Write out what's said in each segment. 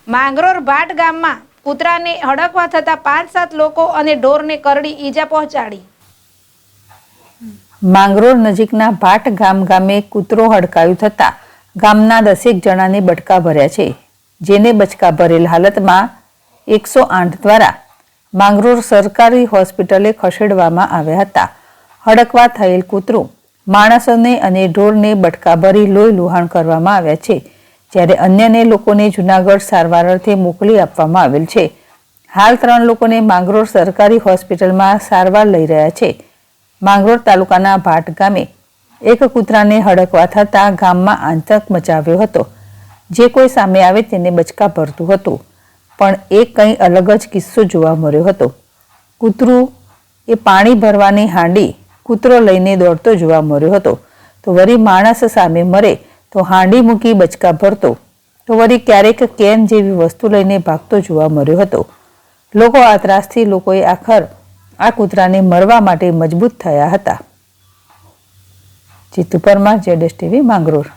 માંગરોળ ભાટ ગામમાં કૂતરાને હડકવા થતા 5-7 લોકો અને ઢોરને કરડી ઈજા પહોંચાડી. માંગરોળ નજીકના ભાટ ગામે કૂતરો હડકાયું થતા ગામના 10 જણાને બચકા ભર્યા છે, જેને બચકા ભરેલ હાલતમાં 108 દ્વારા માંગરોળ સરકારી હોસ્પિટલે ખસેડવામાં આવ્યા હતા. હડકવા થયેલ કૂતરો માણસોને અને ઢોરને બચકા ભરી લોહી લુહાણ કરવામાં આવ્યા છે, જ્યારે અન્યને લોકોને જૂનાગઢ સારવાર અર્થે મોકલી આપવામાં આવેલ છે. હાલ 3 લોકોને માંગરોળ સરકારી હોસ્પિટલમાં સારવાર લઈ રહ્યા છે. માંગરોળ તાલુકાના ભાટ ગામે એક કૂતરાને હડકવા થતાં ગામમાં આતંક મચાવ્યો હતો. જે કોઈ સામે આવે તેને બચકા ભરતું હતું, પણ એક કંઈ અલગ જ કિસ્સો જોવા મળ્યો હતો. કૂતરું એ પાણી ભરવાની હાંડી કૂતરો લઈને દોડતો જોવા મળ્યો હતો. તો વળી માણસ સામે મરે તો હાંડી મૂકી બચકા ભરતો, તો વળી ક્યારેક કેન જેવી વસ્તુ લઈને ભાગતો જોવા મળ્યો હતો. લોકો આ ત્રાસથી લોકોએ આખર આ કૂતરાને મરવા માટે મજબૂત થયા હતા. Jitu Parmar, ZS TV, Mangrol.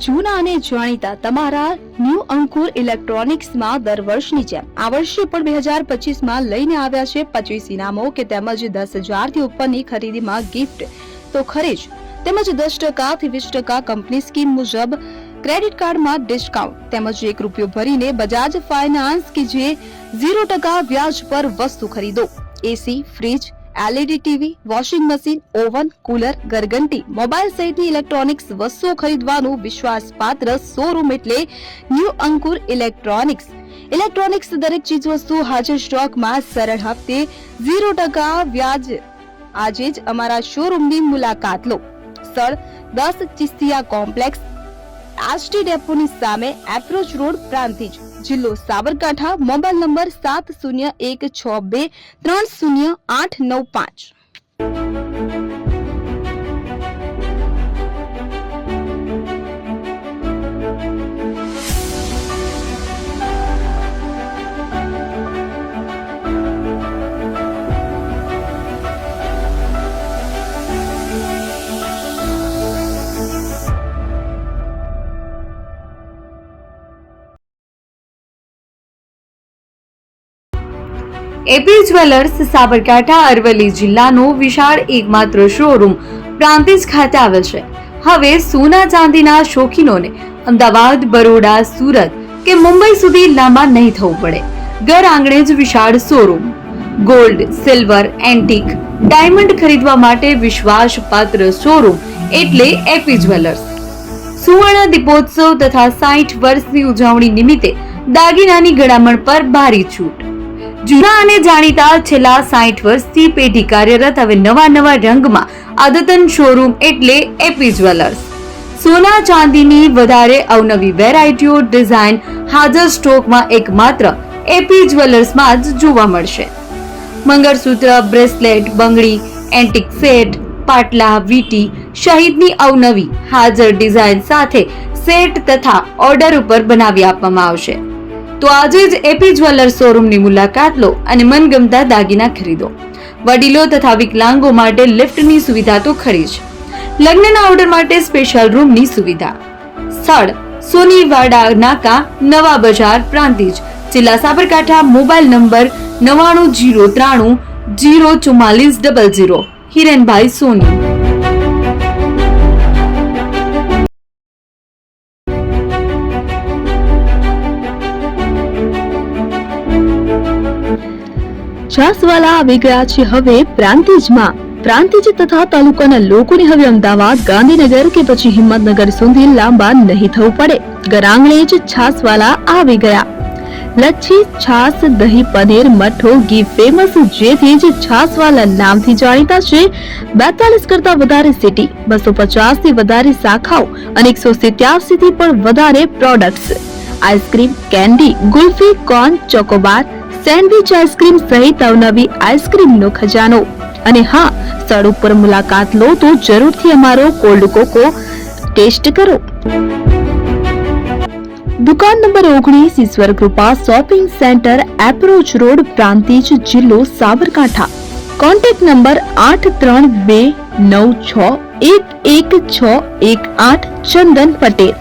જૂના અને જાણીતા તમારા ન્યૂ અંકુર ઇલેક્ટ્રોનિક્સમાં દર વર્ષની જેમ આ વર્ષે પણ 2025માં લઈને આવ્યા છે 25 ઇનામો કે તેમજ 10,000 થી ઉપરની ખરીદીમાં ગિફ્ટ તો ખરીદ તેમજ 10% થી 20% કંપની સ્કીમ મુજબ ક્રેડિટ કાર્ડમાં ડિસ્કાઉન્ટ તેમજ ₹1 ભરીને બજાજ ફાઇનાન્સ કે જે 0% વ્યાજ પર વસ્તુ ખરીદો. AC, fridge, LED TV, washing machine, oven, cooler, ગરગંટી, મોબાઈલ સહિતની ઇલેક્ટ્રોનિક્સ વસ્તુઓ ખરીદવાનું વિશ્વાસપાત્ર શોરૂમ એટલે ન્યૂ અંકુર ઇલેક્ટ્રોનિક્સ. ઇલેક્ટ્રોનિક્સ દરેક ચીજ વસ્તુ હાજર સ્ટોકમાં સરળ હપ્તે 0% વ્યાજ. આજે જ અમારા શોરૂમની મુલાકાત લો. સ્થળ 10 ચિસ્તિયા કોમ્પ્લેક્સ, આરટી ડેપોની સામે, એપ્રોચ રોડ, પ્રાંતિજ, જિલ્લો Sabarkantha. Mobile number 7016230895. AP jewellers Sabarkantha Aravalli જિલ્લાનો વિશાળ એકમાત્ર શોરૂમ પ્રાંતિજ ખાતે આવેલ છે. હવે સોના ચાંદીના શોખીનોને અમદાવાદ, બરોડા, સુરત કે મુંબઈ સુધી લાંબા નહીં થવું પડે. ઘર આંગણે જ વિશાળ showroom. Gold, silver, antique, diamond ખરીદવા માટે વિશ્વાસપાત્ર શોરૂમ એટલે એપી જ્વેલર્સ. સુવર્ણ દીપોત્સવ તથા 60 વર્ષની ઉજવણી નિમિત્તે દાગીનાની ગળામણ પર ભારી છૂટ. જૂના અને જાણીતા છેલ્લા 60 વર્ષથી પેઢી કાર્યરત હવે નવા રંગમાં અદ્યતન શોરૂમ એટલે એપી જ્વેલર્સ. સોના ચાંદીની વધારે અવનવી વેરાયટીઓ, ડિઝાઇન હાજર સ્ટોકમાં એકમાત્ર એપી જ્વેલર્સમાં જ જોવા મળશે. મંગળસૂત્ર, બ્રેસલેટ, બંગડી, એન્ટિક સેટ, પાટલા, વીટી સહિતની અવનવી હાજર ડિઝાઇન સાથે સેટ તથા ઓર્ડર ઉપર બનાવી આપવામાં આવશે. તો આજે જ એપી જ્વેલર્સ શોરૂમની મુલાકાત લો અને મનગમતા દાગીના ખરીદો. વડીલો તથા વિકલાંગો માટે લિફ્ટની સુવિધા તો ખરી જ. લગ્નના ઓર્ડર માટે સ્પેશિયલ રૂમની સુવિધા. સ્થળ સોનીવાડા નાકા, નવા બજાર, પ્રાંતિજ, જિલ્લા સાબરકાંઠા. Mobile number 9003004400. હિરેનભાઈ સોની. છાસવાલા આવી ગયા છે હવે પ્રાંતિજમાં. પ્રાંતિજ તથા તાલુકાના લોકોને હવે અમદાવાદ, ગાંધીનગર કે પછી હિંમતનગર સુધી લાંબા નહીં થવું પડે. ઘર આંગણે જ છાસવાલા આવી ગયા. લચ્છી, છાસ, દહીં, પનીર, મઠો, ઘી ફેમસ, જેથી જ છાસવાલા નામથી જાણીતા છે. 42 કરતા વધારે સિટી, 250 થી વધારે શાખાઓ અને 187 થી પણ વધારે products. Ice cream, candy, kulfi, corn, Chocobar, sandwich ice cream સહિત અવનવી આઈસ્ક્રીમનો ખજાનો. અને હા, સ્થળ ઉપર મુલાકાત લો તો જરૂરથી અમારો કોલ્ડ કોકો ટેસ્ટ કરો. દુકાન number 19, Ishwar Krupa shopping centre, approach road, Prantij, જિલ્લો સાબરકાંઠા. Contact number 832961 816118 Chandan Patel.